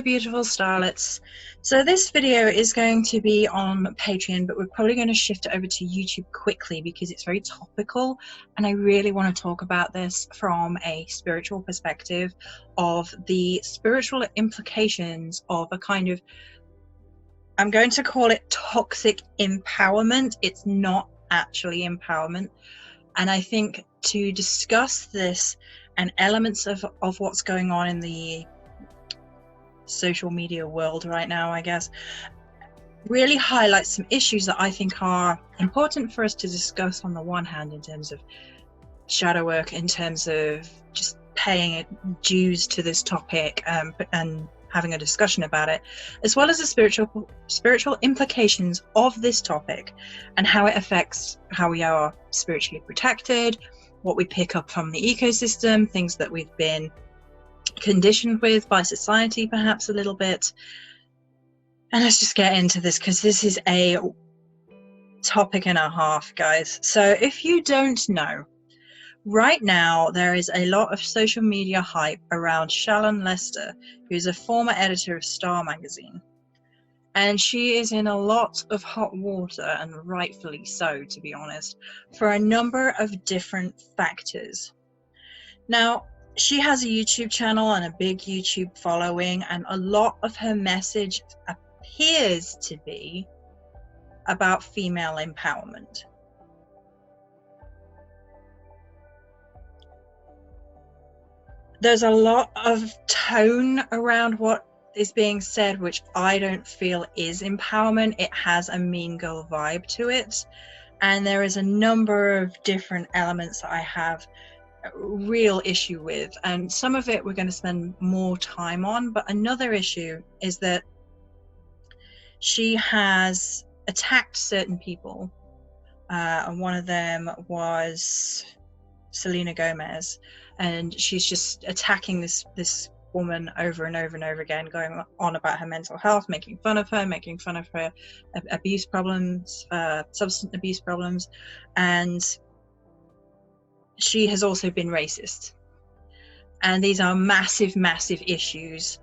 Hello beautiful starlets. So this video is going to be on Patreon, but we're probably going to shift it over to YouTube quickly because it's very topical and I really want to talk about this from a spiritual perspective of the spiritual implications of a kind of, I'm going to call it toxic empowerment. It's not actually empowerment. And I think to discuss this and elements of what's going on in the social media world right now, I guess, really highlights some issues that I think are important for us to discuss on the one hand in terms of shadow work, in terms of just paying dues to this topic and having a discussion about it, as well as the spiritual implications of this topic and how it affects how we are spiritually protected, what we pick up from the ecosystem, things that we've been conditioned with by society perhaps a little bit. And let's just get into this because this is a topic and a half, guys. So if you don't know, right now there is a lot of social media hype around Shallon Lester, who's a former editor of Star magazine, and she is in a lot of hot water, and rightfully so, to be honest, for a number of different factors. Now, she has a YouTube channel and a big YouTube following, and a lot of her message appears to be about female empowerment. There's a lot of tone around what is being said, which I don't feel is empowerment. It has a mean girl vibe to it. And there is a number of different elements that I have real issue with, and some of it we're going to spend more time on. But another issue is that she has attacked certain people, and one of them was Selena Gomez, and she's just attacking this woman over and over and over again, going on about her mental health, making fun of her abuse problems, substance abuse problems, and she has also been racist. And these are massive issues.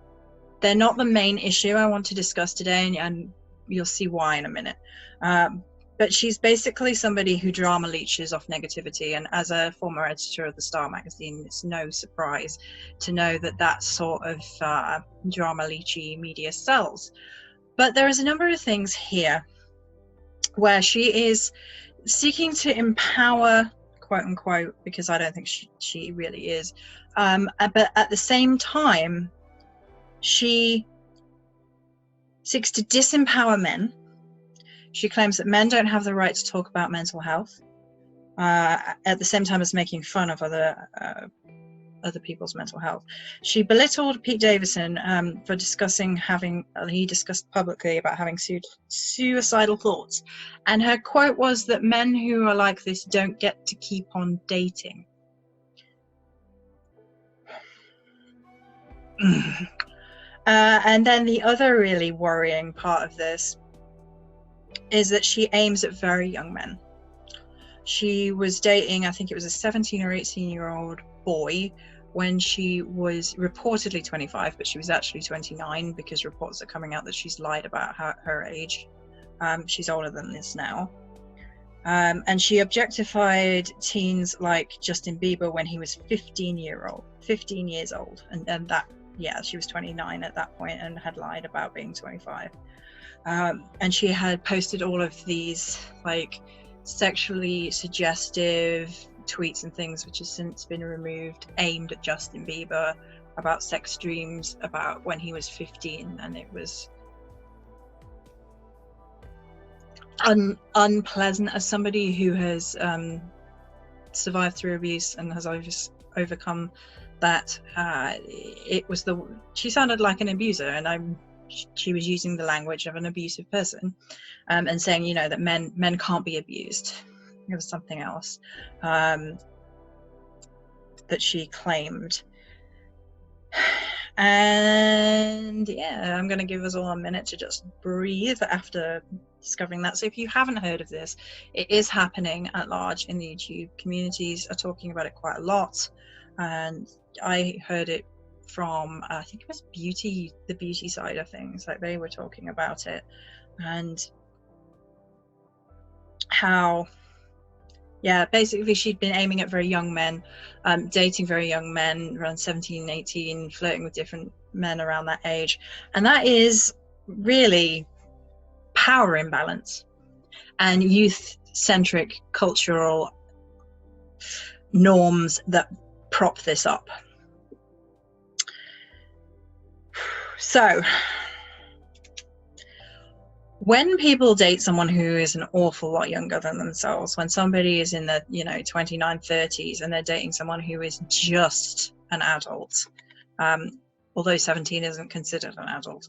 They're not the main issue I want to discuss today, and you'll see why in a minute. But she's basically somebody who drama leeches off negativity, and as a former editor of the Star magazine, it's no surprise to know that sort of drama leechy media sells. But there is a number of things here where she is seeking to empower, quote unquote, because I don't think she really is, but at the same time she seeks to disempower men. She claims that men don't have the right to talk about mental health, at the same time as making fun of other people's mental health. She belittled Pete Davidson for he discussed publicly about having suicidal thoughts, and her quote was that men who are like this don't get to keep on dating. And then the other really worrying part of this is that she aims at very young men. She was dating, I think it was a 17 or 18-year-old boy when she was reportedly 25, but she was actually 29 because reports are coming out that she's lied about her age. She's older than this now. And she objectified teens like Justin Bieber when he was 15 years old. And that, yeah, she was 29 at that point and had lied about being 25. And she had posted all of these like sexually suggestive tweets and things, which has since been removed, aimed at Justin Bieber, about sex dreams about when he was 15, and it was unpleasant as somebody who has survived through abuse and has overcome that. She sounded like an abuser, and she was using the language of an abusive person, and saying, that men can't be abused. It was something else that she claimed. And yeah, I'm going to give us all a minute to just breathe after discovering that. So if you haven't heard of this, it is happening at large in the YouTube. Communities are talking about it quite a lot, and I heard it from I think it was the beauty side of things. Like, they were talking about it, and how, yeah, basically she'd been aiming at very young men, dating very young men around 17, 18, flirting with different men around that age. And that is really power imbalance and youth-centric cultural norms that prop this up. So when people date someone who is an awful lot younger than themselves, when somebody is in the 29, 30s, and they're dating someone who is just an adult, although 17 isn't considered an adult,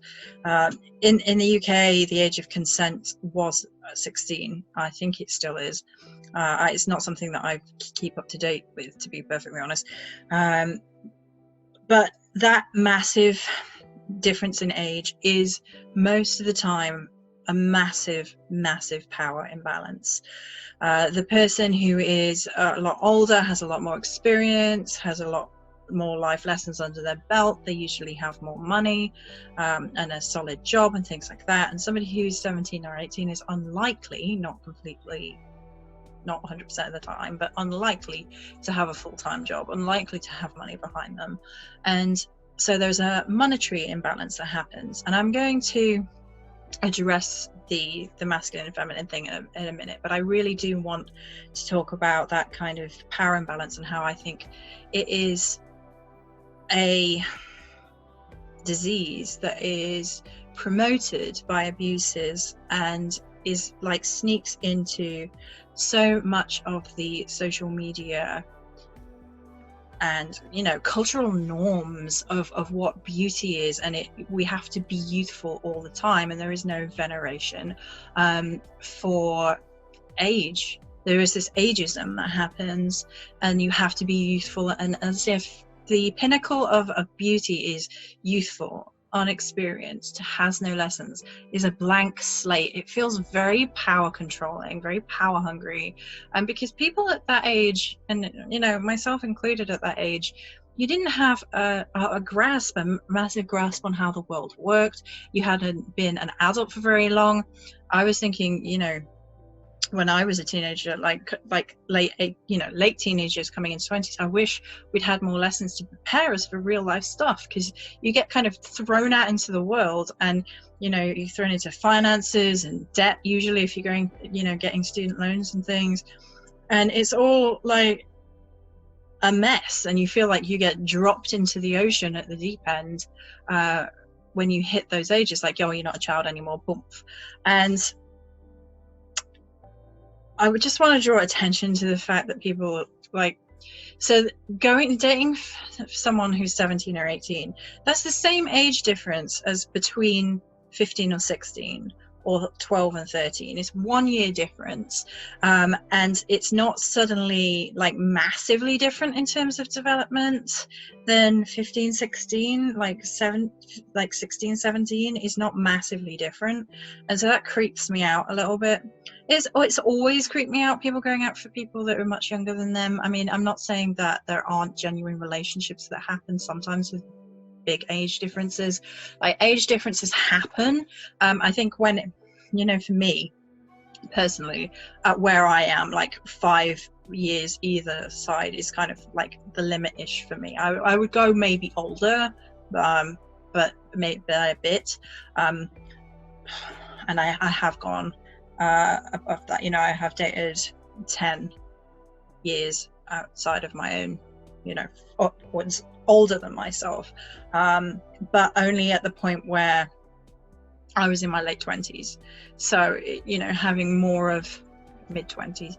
in the UK the age of consent was 16. I think it still is. It's not something that I keep up to date with, to be perfectly honest, but that massive difference in age is most of the time a massive power imbalance. The person who is a lot older has a lot more experience, has a lot more life lessons under their belt. They usually have more money and a solid job and things like that. And somebody who's 17 or 18 is unlikely, not 100% of the time, but unlikely to have a full-time job, unlikely to have money behind them. And so there's a monetary imbalance that happens. And I'm going to address the masculine and feminine thing in a minute, but I really do want to talk about that kind of power imbalance and how I think it is a disease that is promoted by abuses and is like sneaks into so much of the social media and cultural norms of what beauty is, and we have to be youthful all the time, and there is no veneration for age. There is this ageism that happens, and you have to be youthful, and as if the pinnacle of beauty is youthful, unexperienced, has no lessons, is a blank slate. It feels very power controlling, very power hungry, and because people at that age, and myself included at that age, you didn't have a massive grasp on how the world worked. You hadn't been an adult for very long. I was thinking, when I was a teenager, like late teenagers coming into 20s, I wish we'd had more lessons to prepare us for real life stuff, because you get kind of thrown out into the world, and you're thrown into finances and debt, usually if you're going getting student loans and things, and it's all like a mess, and you feel like you get dropped into the ocean at the deep end when you hit those ages, like, you're not a child anymore, boom. And I would just want to draw attention to the fact that people dating someone who's 17 or 18, that's the same age difference as between 15 or 16 or 12 and 13. It's 1 year difference, and it's not suddenly like massively different in terms of development than 15, 16. 16, 17 is not massively different, and so that creeps me out a little bit. It's always creeped me out, people going out for people that are much younger than them. I mean, I'm not saying that there aren't genuine relationships that happen sometimes with big age differences. Like, age differences happen. I think when, for me personally, where I am, like 5 years either side is kind of like the limit-ish for me. I would go maybe older, but maybe a bit, and I have gone above that. I have dated 10 years outside of my own, upwards, older than myself, but only at the point where I was in my late 20s, so having more of mid 20s,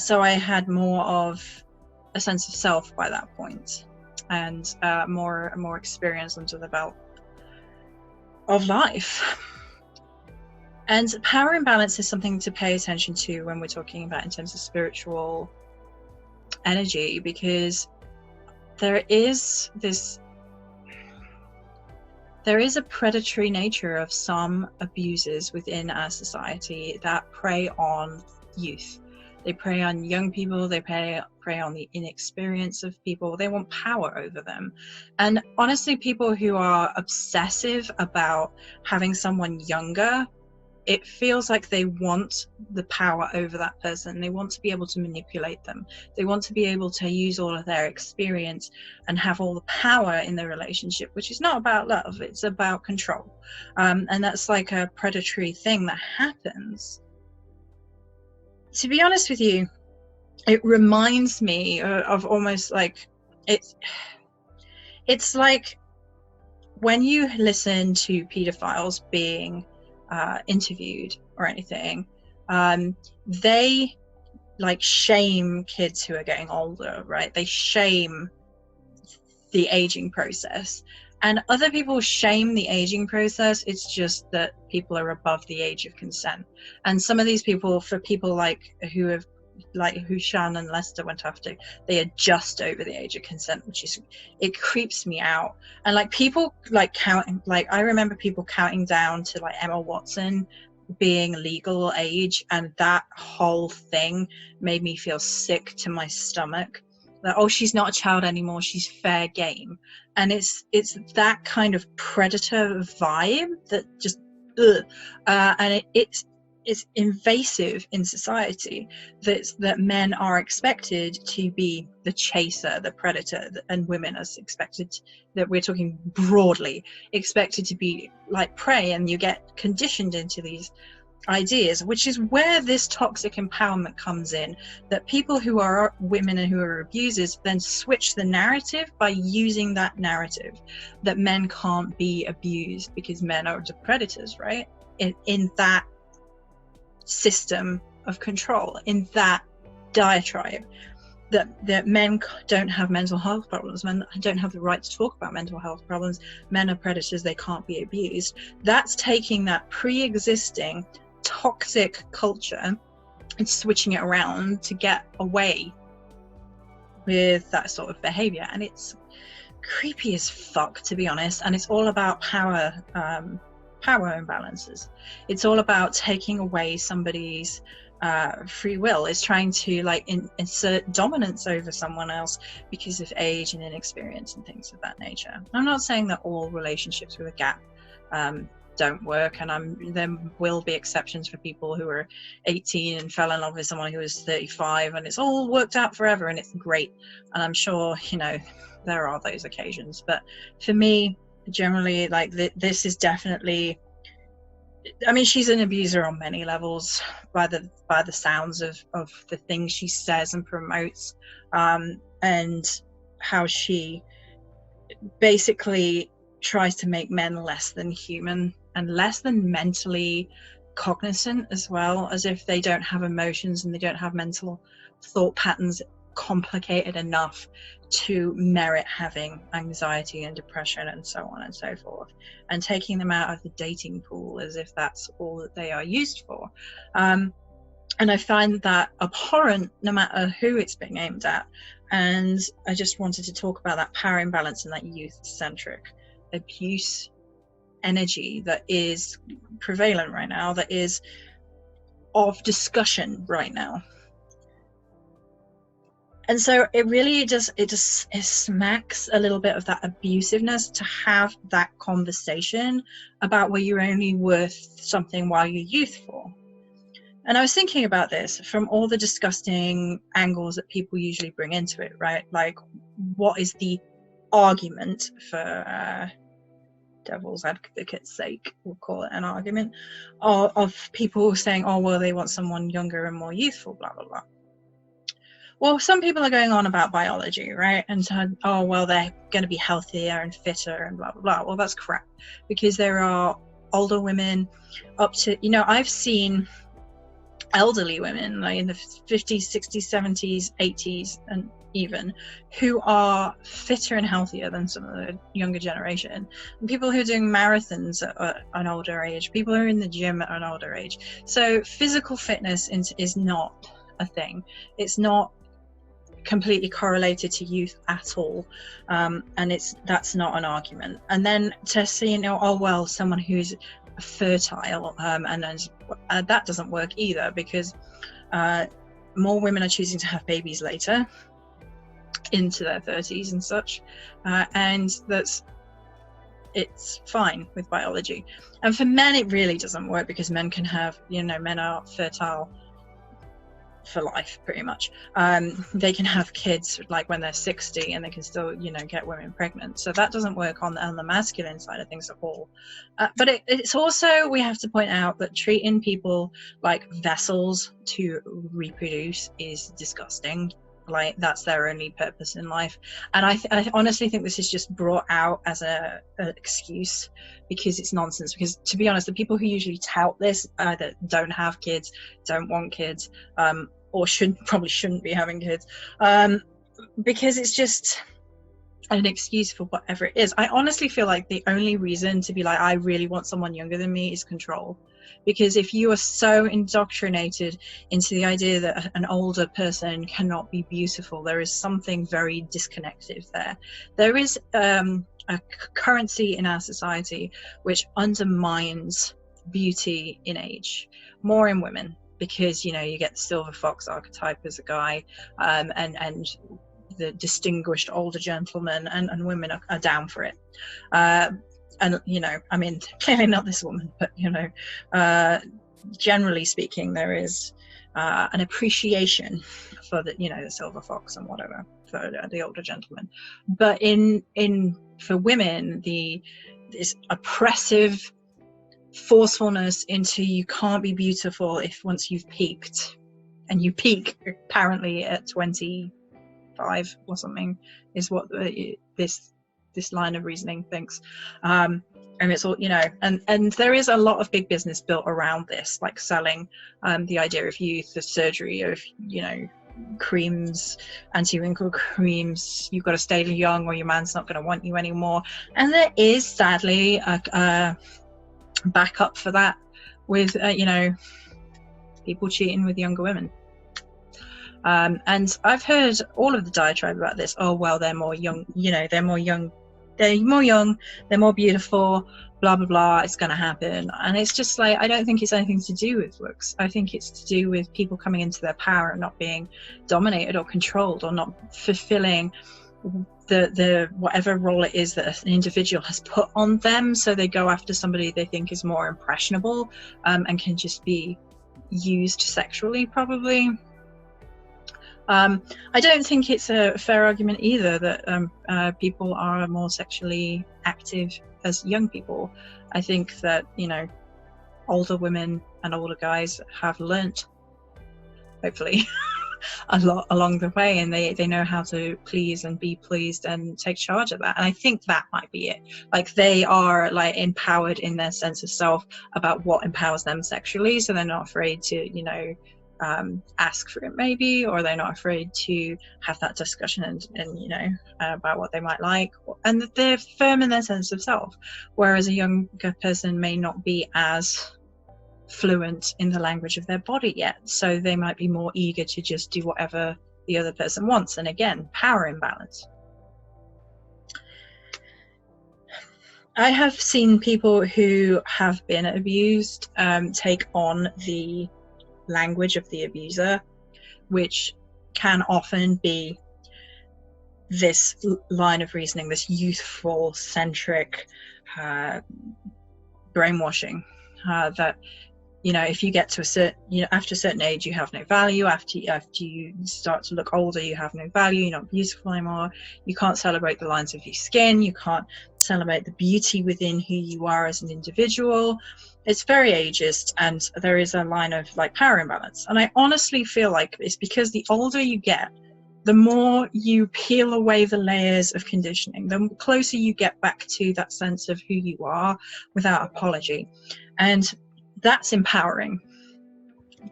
so I had more of a sense of self by that point, and more experience under the belt of life. And power imbalance is something to pay attention to when we're talking about in terms of spiritual energy, because there is a predatory nature of some abuses within our society that prey on youth, They prey on young people. They prey on the inexperience of people. They want power over them. And honestly, people who are obsessive about having someone younger, it feels like they want the power over that person. They want to be able to manipulate them. They want to be able to use all of their experience and have all the power in the relationship, which is not about love. It's about control. And that's like a predatory thing that happens. To be honest with you, it reminds me of almost like it's like when you listen to pedophiles being interviewed or anything, they like shame kids who are getting older, right? They shame the aging process, and other people shame the aging process. It's just that people are above the age of consent, and some of these people, for people like who Shallon Lester went after, they are just over the age of consent, which is, it creeps me out. And like people like counting, like I remember people counting down to like Emma Watson being legal age, and that whole thing made me feel sick to my stomach. That, oh, she's not a child anymore, she's fair game. And it's that kind of predator vibe that just and it's invasive in society, that men are expected to be the chaser, the predator, and women are expected, that we're talking broadly, expected to be like prey, and you get conditioned into these ideas, which is where this toxic empowerment comes in, that people who are women and who are abusers then switch the narrative by using that narrative that men can't be abused because men are the predators, right? In that system of control, in that diatribe, that men don't have mental health problems, men don't have the right to talk about mental health problems, men are predators, they can't be abused. That's taking that pre-existing toxic culture and switching it around to get away with that sort of behavior. And it's creepy as fuck, to be honest. And it's all about power imbalances. It's all about taking away somebody's free will. It's trying to like insert dominance over someone else because of age and inexperience and things of that nature. I'm not saying that all relationships with a gap don't work, and there will be exceptions for people who are 18 and fell in love with someone who was 35 and it's all worked out forever and it's great. And I'm sure, you know, there are those occasions, but for me, generally, like this is definitely, I mean, she's an abuser on many levels by the sounds of the things she says and promotes, and how she basically tries to make men less than human and less than mentally cognizant as well, as if they don't have emotions and they don't have mental thought patterns complicated enough to merit having anxiety and depression and so on and so forth, and taking them out of the dating pool as if that's all that they are used for. And I find that abhorrent no matter who it's being aimed at. And I just wanted to talk about that power imbalance and that youth-centric abuse energy that is prevalent right now, that is of discussion right now. And so it really just it smacks a little bit of that abusiveness to have that conversation about where you're only worth something while you're youthful. And I was thinking about this from all the disgusting angles that people usually bring into it, right? Like, what is the argument, for devil's advocate's sake, we'll call it an argument, of people saying, oh, well, they want someone younger and more youthful, blah, blah, blah. Well, some people are going on about biology, right? And so, oh, well, they're going to be healthier and fitter and blah, blah, blah. Well, that's crap, because there are older women up to, you know, I've seen elderly women like in the 50s, 60s, 70s, 80s, and even, who are fitter and healthier than some of the younger generation. And people who are doing marathons at an older age, people who are in the gym at an older age. So physical fitness is not a thing. It's not completely correlated to youth at all, and that's not an argument. And then to see, you know, oh well, someone who's fertile, and then that doesn't work either, because more women are choosing to have babies later, into their 30s and such, and it's fine with biology. And for men it really doesn't work, because men can have, men are fertile for life pretty much. They can have kids like when they're 60, and they can still get women pregnant, so that doesn't work on the masculine side of things at all. But it's also, we have to point out that treating people like vessels to reproduce is disgusting. Like, that's their only purpose in life. And I honestly think this is just brought out as an excuse, because it's nonsense. Because, to be honest, the people who usually tout this either don't have kids, don't want kids, or probably shouldn't be having kids, because it's just an excuse for whatever it is. I honestly feel like the only reason to be like, I really want someone younger than me, is control. Because if you are so indoctrinated into the idea that an older person cannot be beautiful, there is something very disconnected there. There is a currency in our society which undermines beauty in age, more in women, because you get the silver fox archetype as a guy, and the distinguished older gentleman, and women are down for it. And I mean, clearly not this woman, but generally speaking, there is an appreciation for the the silver fox and whatever, for the older gentleman. But for women, this oppressive forcefulness into, you can't be beautiful if once you've peaked, and you peak apparently at 25 or something, is what this line of reasoning thinks. And it's all, and there is a lot of big business built around this, like selling the idea of youth, the surgery of creams, anti-wrinkle creams, you've got to stay young or your man's not going to want you anymore. And there is sadly a backup for that, with people cheating with younger women. And I've heard all of the diatribe about this. Oh, well, they're more young, they're more young, they're more beautiful, blah, blah, blah, it's going to happen. And it's just like, I don't think it's anything to do with looks. I think it's to do with people coming into their power and not being dominated or controlled, or not fulfilling the whatever role it is that an individual has put on them. So they go after somebody they think is more impressionable, and can just be used sexually, probably. I don't think it's a fair argument either that people are more sexually active as young people. I think that older women and older guys have learnt, hopefully, a lot along the way, and they know how to please and be pleased and take charge of that. And I think that might be it. Like, they are like empowered in their sense of self about what empowers them sexually, so they're not afraid to ask for it, maybe, or they're not afraid to have that discussion and about what they might like, and that they're firm in their sense of self, whereas a younger person may not be as fluent in the language of their body yet, so they might be more eager to just do whatever the other person wants. And again, power imbalance. I have seen people who have been abused take on the language of the abuser, which can often be this line of reasoning, this youthful centric brainwashing, that if you get to a certain, after a certain age, you have no value. After you start to look older, you have no value. You're not beautiful anymore. You can't celebrate the lines of your skin. You can't celebrate the beauty within who you are as an individual. It's very ageist, and there is a line of like power imbalance. And I honestly feel like it's because the older you get, the more you peel away the layers of conditioning, the closer you get back to that sense of who you are without apology. And that's empowering.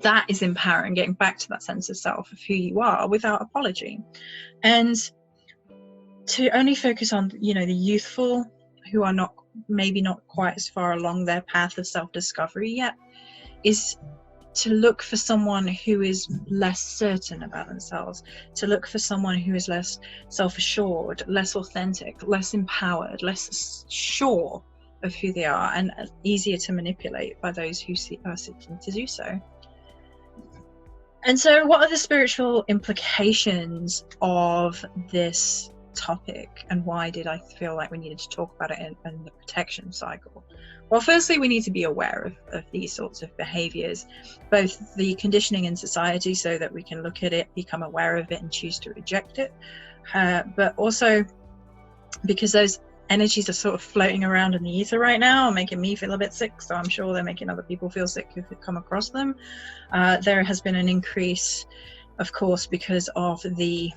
That is empowering, getting back to that sense of self, of who you are without apology. And to only focus on, the youthful who are maybe not quite as far along their path of self-discovery yet, is to look for someone who is less certain about themselves, to look for someone who is less self-assured, less authentic, less empowered, less sure of who they are, and easier to manipulate by those who are seeking to do so. And so what are the spiritual implications of this topic, and why did I feel like we needed to talk about it in the protection cycle? Well, firstly, we need to be aware of these sorts of behaviors, both the conditioning in society so that we can look at it, become aware of it, and choose to reject it, but also because those energies are sort of floating around in the ether right now, making me feel a bit sick, so I'm sure they're making other people feel sick who come across them. There has been an increase, of course, because of the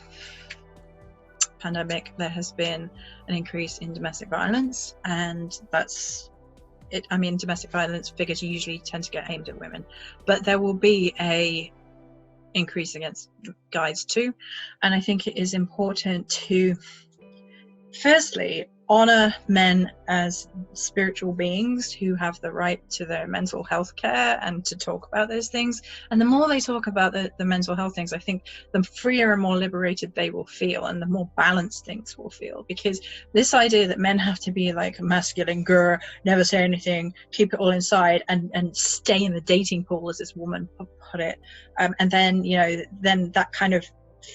pandemic. There has been an increase in domestic violence, and that's it. I mean, domestic violence figures usually tend to get aimed at women, but there will be a increase against guys too. And I think it is important to firstly honor men as spiritual beings who have the right to their mental health care and to talk about those things. And the more they talk about the mental health things, I think the freer and more liberated they will feel, and the more balanced things will feel. Because this idea that men have to be like masculine, grr, never say anything, keep it all inside, and stay in the dating pool, as this woman put it, and then, you know, then that kind of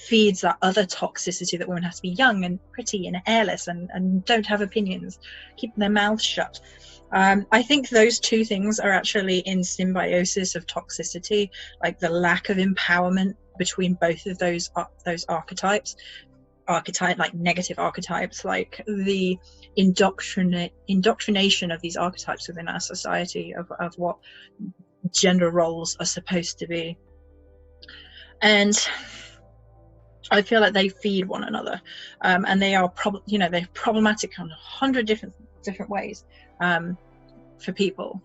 feeds that other toxicity that women have to be young and pretty and airless and don't have opinions, keep their mouths shut. I think those two things are actually in symbiosis of toxicity, like the lack of empowerment between both of those archetypes, like negative archetypes, like the indoctrination of these archetypes within our society of what gender roles are supposed to be. And I feel like they feed one another, and they are they're problematic on 100 different ways for people.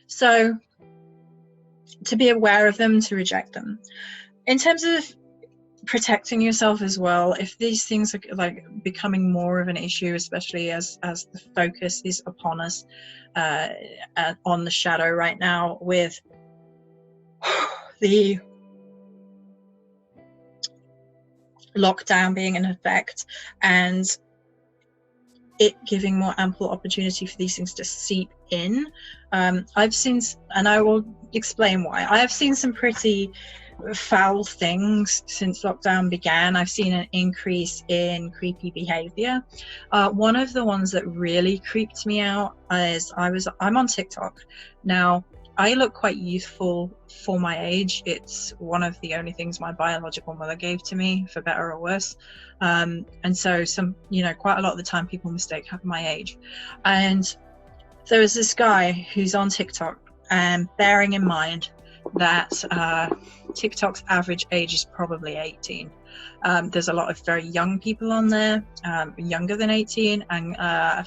So to be aware of them, to reject them. In terms of protecting yourself as well, if these things are like becoming more of an issue, especially as the focus is upon us on the shadow right now, with the lockdown being in effect and it giving more ample opportunity for these things to seep in. I've seen, and I will explain why, I have seen some pretty foul things since lockdown began. I've seen an increase in creepy behavior. One of the ones that really creeped me out is I'm on TikTok now. I look quite youthful for my age. It's one of the only things my biological mother gave to me, for better or worse. And so quite a lot of the time people mistake my age. And there is this guy who's on TikTok, and bearing in mind that TikTok's average age is probably 18. There's a lot of very young people on there, younger than 18, and a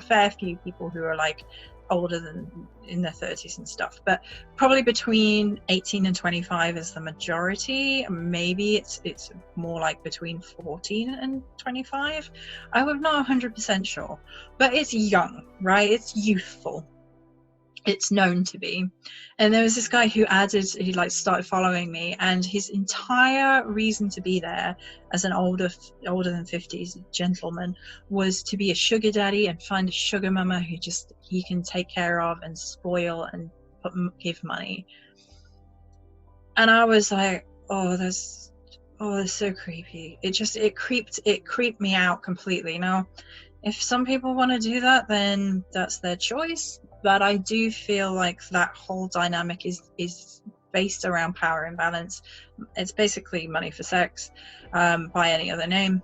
fair few people who are like older than in their 30s and stuff, but probably between 18 and 25 is the majority. Maybe it's more like between 14 and 25. I'm not 100% sure, but it's young, right? It's youthful. It's known to be. And there was this guy who started following me, and his entire reason to be there as an older than 50s gentleman was to be a sugar daddy and find a sugar mama who he can take care of and spoil and give money. And I was like, that's so creepy. It creeped me out completely. Now, if some people want to do that, then that's their choice. But I do feel like that whole dynamic is based around power imbalance. It's basically money for sex, by any other name,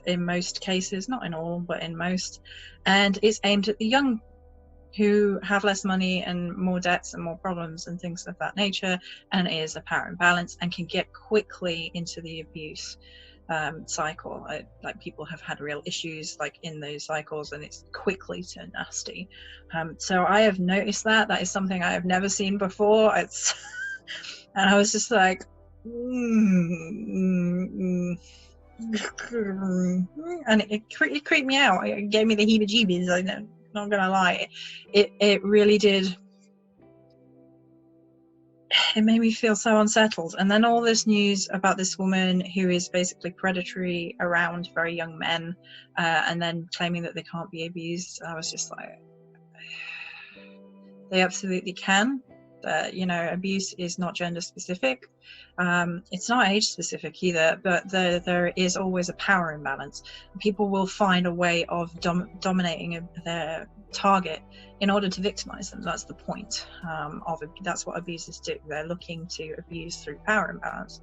in most cases, not in all, but in most. And it's aimed at the young, who have less money and more debts and more problems and things of that nature, and it is a power imbalance and can get quickly into the abuse cycle. Like people have had real issues like in those cycles, and it's quickly turned nasty. So I have noticed that is something I have never seen before. And I was just like, and it creeped me out. It gave me the heebie-jeebies. I'm not gonna lie, it really did. It made me feel so unsettled. And then all this news about this woman who is basically predatory around very young men, and then claiming that they can't be abused. I was just like, they absolutely can. that, you know, abuse is not gender specific. It's not age specific either, but there is always a power imbalance. People will find a way of dominating their target in order to victimize them. That's the point of it. That's what abusers do. They're looking to abuse through power imbalance.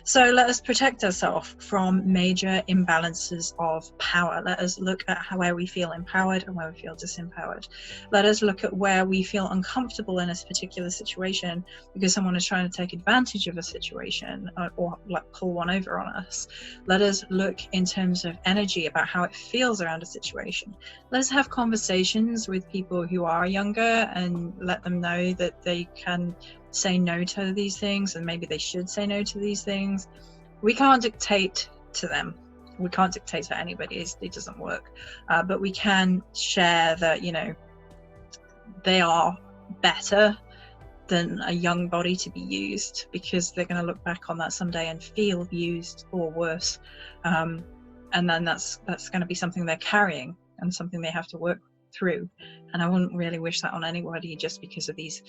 So let us protect ourselves from major imbalances of power. Let us look at where we feel empowered and where we feel disempowered. Let us look at where we feel uncomfortable in a particular situation because someone is trying to take advantage of a situation or like pull one over on us. Let us look in terms of energy about how it feels around a situation. Let us have conversations with people who are younger and let them know that they can say no to these things, and maybe they should say no to these things. We can't dictate to them. We can't dictate to anybody. It doesn't work. But we can share that, you know, they are better than a young body to be used, because they're going to look back on that someday and feel used or worse. And then that's going to be something they're carrying and something they have to work through. And I wouldn't really wish that on anybody, just because of these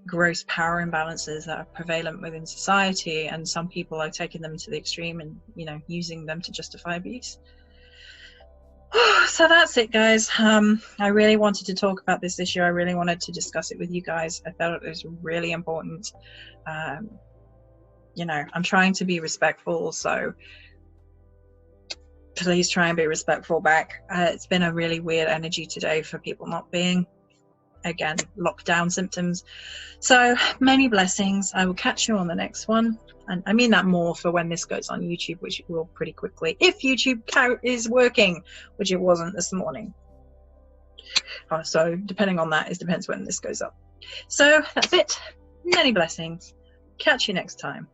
gross power imbalances that are prevalent within society, and some people are taking them to the extreme and, you know, using them to justify abuse. So that's it, guys. I really wanted to talk about this issue. I really wanted to discuss it with you guys. I thought it was really important. You know, I'm trying to be respectful, so please try and be respectful back. It's been a really weird energy today for people not being. Again, lockdown symptoms. So many blessings. I will catch you on the next one. And I mean that more for when this goes on YouTube, which it will pretty quickly, if YouTube is working, which it wasn't this morning. So depending on that, it depends when this goes up. So that's it. Many blessings. Catch you next time.